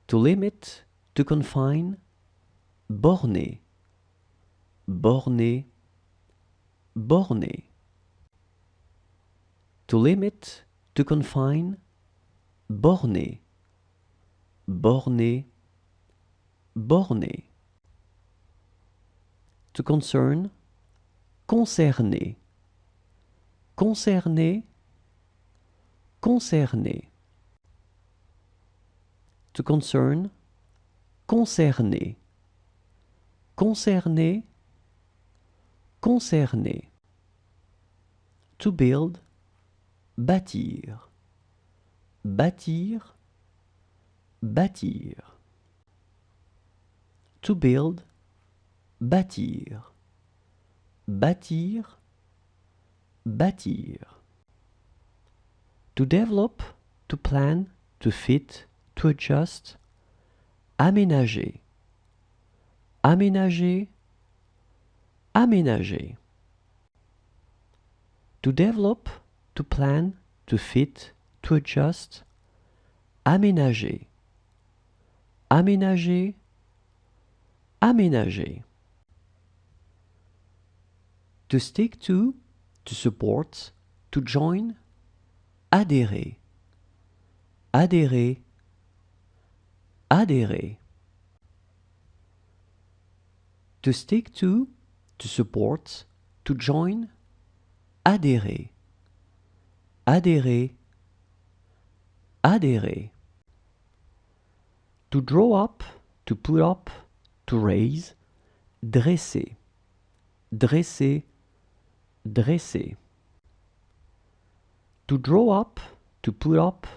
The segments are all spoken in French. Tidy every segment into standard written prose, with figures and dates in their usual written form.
To limit, to confine, borner, borner, borner. To limit, to confine, borner, borner, borner. To concern, concerner, concerner, concerner. To concern, concerner, concerner, concerner. To build, bâtir, bâtir, bâtir. To build, bâtir, bâtir, bâtir. To develop, to plan, to fit, to adjust, aménager, aménager, aménager. To develop, to plan, to fit, to adjust, aménager, aménager, aménager. To stick to support, to join, adhérer, adhérer, adhérer. To stick to support, to join, adhérer, adhérer, adhérer. To draw up, to put up, to raise, dresser, dresser, dresser. To draw up, to put up,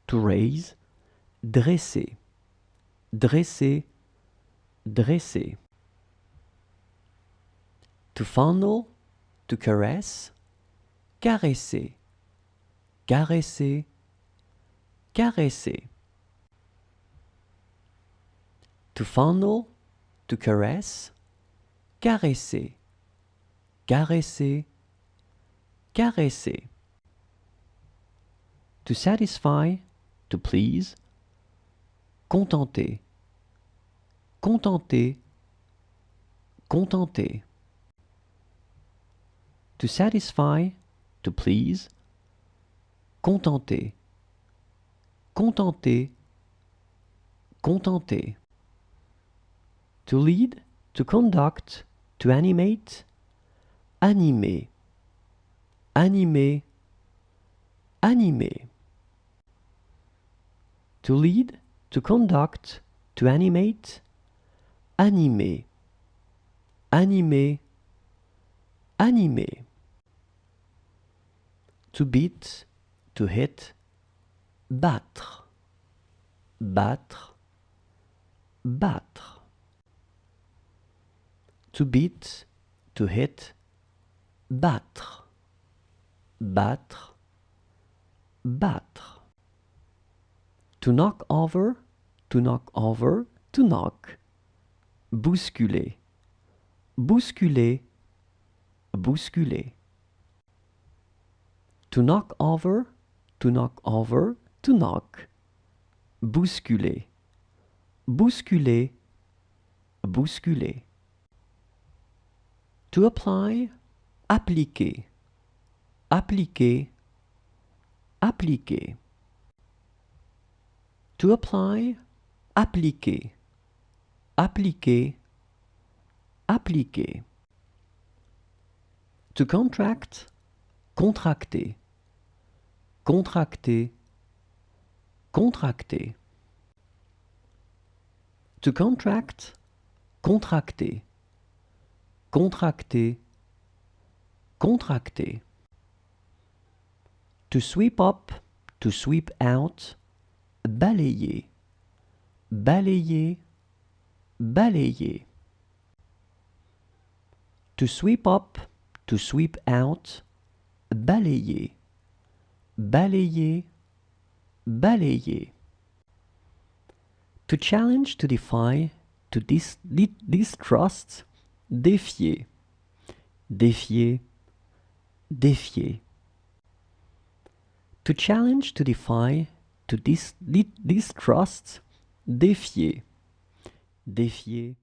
to raise, dresser, dresser, dresser. To fondle, to caress, caresser, caresser, caresser. To fondle, to caress, caresser, caresser, caresser. To satisfy, to please, contenter, contenter, contenter. To satisfy, to please, contenter, contenter, contenter. To lead, to conduct, to animate, animer, animer, animer. To lead, to conduct, to animate, animer, animer, animer. To beat, to hit, battre, battre, battre. To beat, to hit, battre, battre, battre. To knock over, to knock over, to knock, bousculer, bousculer, bousculer. To knock over, to knock over, to knock, bousculer, bousculer, bousculer. To apply, appliquer, appliquer, appliquer. To apply, appliquer, appliquer, appliquer. To contract, contracter, contracter, contracter. To contract, contracter, contracter, contracter. To sweep up, to sweep out, balayer, balayer, balayer. To sweep up, to sweep out, balayer, balayer, balayer. To challenge, to defy, to distrust, défier, défier, défier. To challenge, to defy, to distrust, défier, défier,